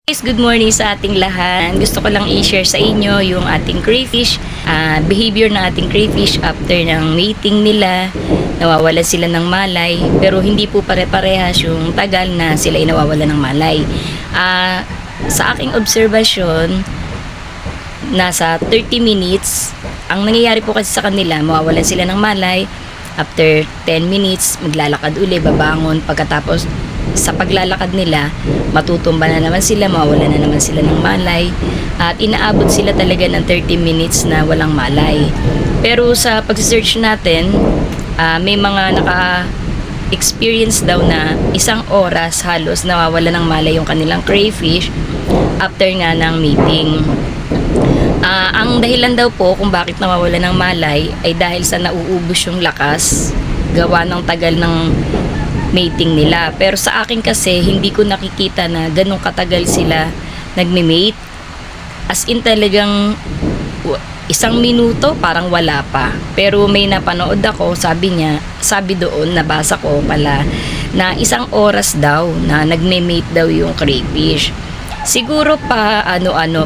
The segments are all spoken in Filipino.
Guys, good morning sa ating lahat. Gusto ko lang i-share sa inyo yung ating crayfish, behavior ng ating crayfish after ng mating nila. Nawawalan sila ng malay, pero hindi po pare-parehas yung tagal na sila nawawalan ng malay. Sa aking obserbasyon, nasa 30 minutes. Ang nangyayari po kasi sa kanila, mawawalan sila ng malay. After 10 minutes, maglalakad uli, babangon. Pagkatapos sa paglalakad nila, matutumba na naman sila, mawawala na naman sila ng malay, at inaabot sila talaga ng 30 minutes na walang malay. Pero sa pag-search natin, may mga naka-experience daw na 1 oras halos nawawala ng malay yung kanilang crayfish after nga ng mating. Ang dahilan daw po kung bakit nawawala ng malay ay dahil sa nauubos yung lakas gawa ng tagal ng mating nila. Pero sa akin kasi hindi ko nakikita na ganun katagal sila nagme-mate. As in talagang 1 minuto parang wala pa. Pero may napanood ako, sabi doon, nabasa ko pala na 1 oras daw na nagme-mate daw yung crayfish. Siguro pa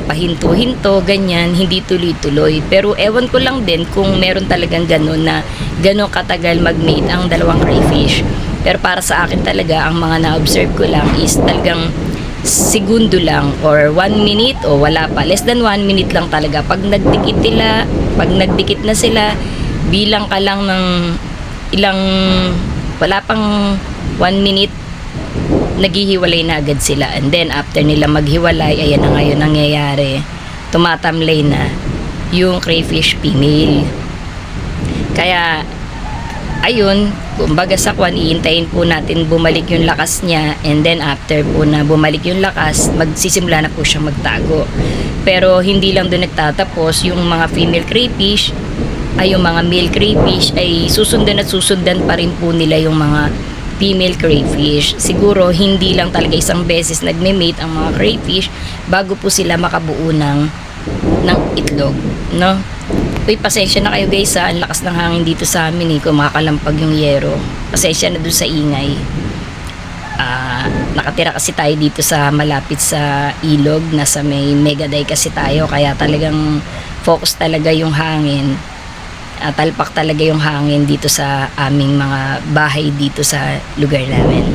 pahinto-hinto, ganyan, hindi tuloy-tuloy. Pero ewan ko lang din kung meron talagang ganun na ganun katagal mag-mate ang dalawang crayfish. Pero para sa akin talaga, ang mga na-observe ko lang is talagang segundo lang or 1 minute o wala pa. Less than 1 minute lang talaga. Pag nagdikit na sila, bilang ka lang ng wala pang 1 minute, naghihiwalay na agad sila. And then after nila maghiwalay, ayan na ngayon nangyayari. Tumatamlay na yung crayfish female. Kaya ayun, kumbaga sa kwan, iintayin po natin bumalik yung lakas niya, and then after po na bumalik yung lakas, magsisimula na po siyang magtago. Pero hindi lang doon nagtatapos, yung mga female crayfish ay yung mga male crayfish ay susundan at susundan pa rin po nila yung mga female crayfish. Siguro hindi lang talaga 1 beses nagme-mate ang mga crayfish bago po sila makabuo ng itlog, no? Uy, pasensya na kayo guys, ang lakas ng hangin dito sa amin kung makakalampag yung yero. Pasensya na dun sa ingay. Nakatira kasi tayo dito sa malapit sa ilog, nasa may Megaday kasi tayo, kaya talagang focus talaga yung hangin. Talpak talaga yung hangin dito sa aming mga bahay dito sa lugar namin.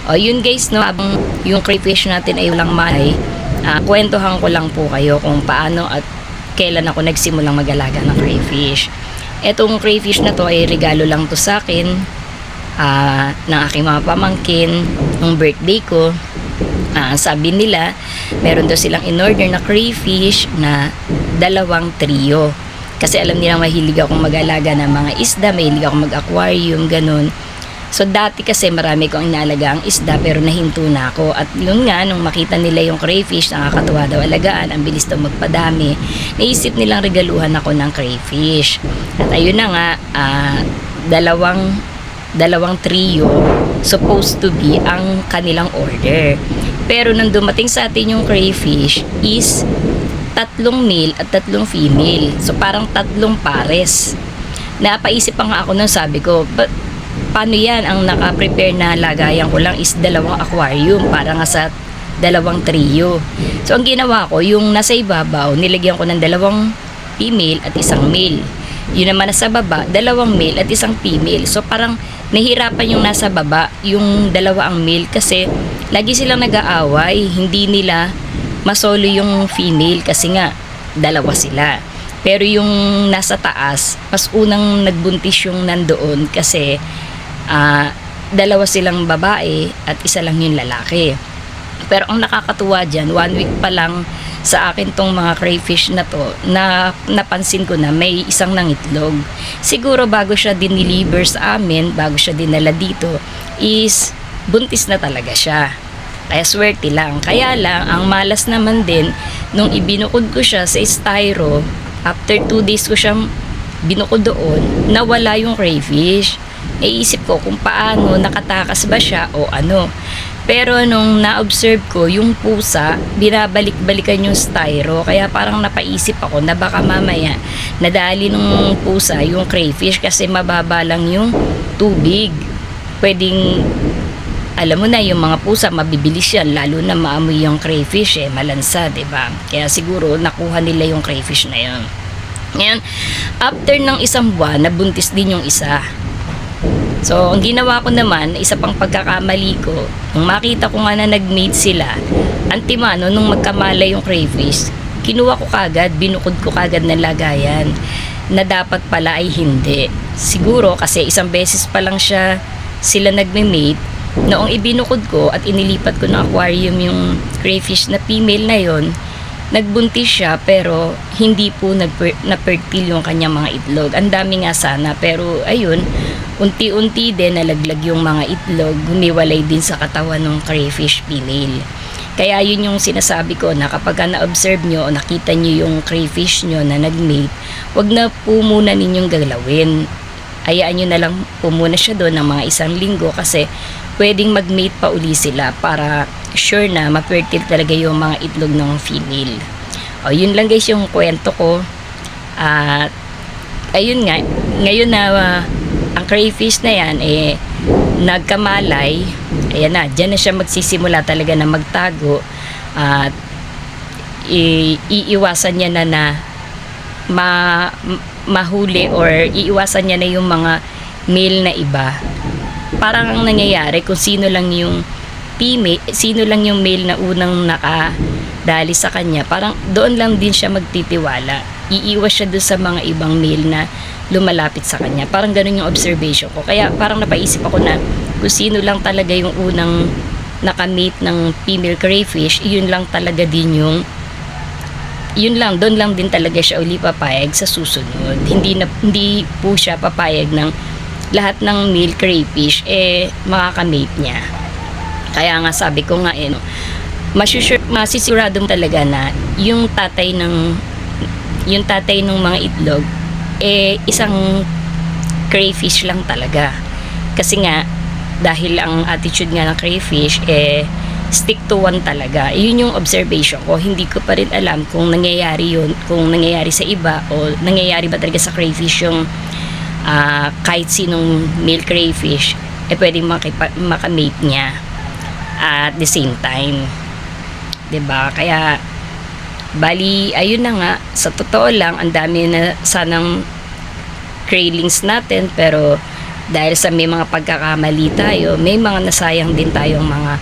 O yun guys, no, habang yung crayfish natin ay walang malay, kwentuhan ko lang po kayo kung paano at kailan ako nagsimulang mag-alaga ng crayfish. Etong crayfish na to ay regalo lang to sa akin ng aking mga pamangkin nung birthday ko. Sabi nila, meron daw silang in-order na crayfish na 2 trio. Kasi alam nila mahilig akong mag-alaga ng mga isda, mahilig akong mag-aquarium, ganun. So dati kasi marami kong inaalaga ang isda, pero nahinto na ako. At yun nga, nung makita nila yung crayfish, nakakatuwa daw alagaan, ang bilis daw magpadami, naisip nilang regaluhan ako ng crayfish. At ayun na nga, dalawang trio supposed to be ang kanilang order. Pero nang dumating sa atin yung crayfish is 3 male at 3 female. So parang 3 pares. Napaisip pa nga ako nung sabi ko, paano yan? Ang naka-prepare na lagayan ko lang is 2 aquarium para nga sa 2 trio. So ang ginawa ko, yung nasa ibabaw, nilagyan ko ng 2 female at 1 male. Yun naman nasa baba, 2 male at 1 female. So parang nahirapan yung nasa baba, yung 2 ang male, kasi lagi silang nag-aaway. Hindi nila masolo yung female kasi nga 2 sila. Pero yung nasa taas, mas unang nagbuntis yung nandoon kasi 2 silang babae at 1 lang yung lalaki. Pero ang nakakatuwa dyan, 1 week pa lang sa akin tong mga crayfish na to, na napansin ko na may 1 nangitlog. Siguro bago siya dineliver sa amin, bago siya dinala dito, is buntis na talaga siya. Kaya swerte lang. Kaya lang, ang malas naman din, nung ibinukod ko siya sa styro, after 2 days ko siyang binukod doon, nawala yung crayfish. Naisip ko kung paano, nakatakas ba siya o ano. Pero nung na-observe ko, yung pusa, binabalik-balikan yung styro. Kaya parang napaisip ako na baka mamaya nadali nung pusa yung crayfish kasi mababa lang yung tubig. Pwedeng alam mo na yung mga pusa mabibilis yan, lalo na maamoy yung crayfish malansa, 'di ba? Kaya siguro nakuha nila yung crayfish na yun. Ngayon, after ng isang buwan, nabuntis din yung isa. So, ang ginawa ko naman, isa pang pagkakamali ko, nung makita ko nga na nag-mate sila, antimano, nung magkamalay yung crayfish, kinuha ko kagad, binukod ko kagad ng lagayan, na dapat pala ay hindi. Siguro kasi isang beses pa lang sila nagme-mate, noong ibinukod ko at inilipat ko ng aquarium yung crayfish na female na yon, nagbuntis siya pero hindi po na-fertile yung kanyang mga itlog. Ang dami nga sana pero ayun, unti-unti din nalaglag yung mga itlog, humiwalay din sa katawan ng crayfish female. Kaya yun yung sinasabi ko na kapag na-observe nyo o nakita nyo yung crayfish nyo na nag-mate, wag na po muna ninyong galawin. Hayaan nyo na lang po muna siya doon ng mga 1 linggo kasi pwedeng mag-mate pa uli sila para sure na ma-fertile talaga yung mga itlog ng female. O, yun lang guys yung kwento ko. At ayun nga, ngayon na ang crayfish na yan nagkamalay, ayan na, dyan na siya magsisimula talaga na magtago at iiwasan niya na mahuli or iiwasan niya na yung mga male na iba. Parang ang nangyayari kung sino lang yung male na unang nakadali sa kanya, parang doon lang din siya magtitiwala. Iiwas siya doon sa mga ibang male na lumalapit sa kanya. Parang ganun yung observation ko. Kaya parang napaisip ako na kung sino lang talaga yung unang nakamate ng female crayfish, yun lang talaga din doon lang din talaga siya uli papayag sa susunod. Hindi po siya papayag ng lahat ng male crayfish makakamate niya. Kaya nga sabi ko nga masisigurado mo talaga na yung tatay ng mga itlog isang crayfish lang talaga. Kasi nga dahil ang attitude nga ng crayfish stick to one talaga. Yun yung observation ko. Hindi ko pa rin alam kung nangyayari sa iba o nangyayari ba talaga sa crayfish yung kahit sinong male crayfish pwedeng makamate niya at the same time, 'di ba? Kaya bali ayun na nga, sa totoo lang ang dami na sanang craylings natin, pero dahil sa may mga pagkakamali tayo, may mga nasayang din tayong mga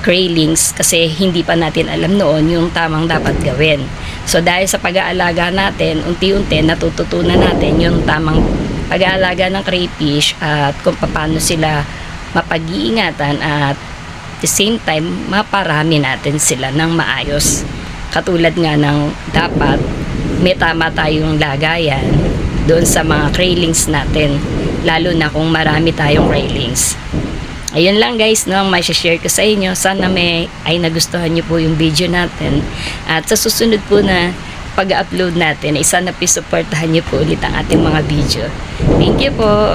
craylings kasi hindi pa natin alam noon yung tamang dapat gawin. So dahil sa pag-aalaga natin, unti-unti natututunan natin yung tamang pag-aalaga ng crayfish at kung paano sila mapag-iingatan at the same time maparami natin sila ng maayos. Katulad nga ng dapat may tama tayong lagayan doon sa mga craylings natin, lalo na kung marami tayong craylings. Ayun lang guys, no, ang mai-share ko sa inyo. Sana ay nagustuhan nyo po yung video natin. At sa susunod po na pag-upload natin, sana supportahan nyo po ulit ang ating mga video. Thank you po.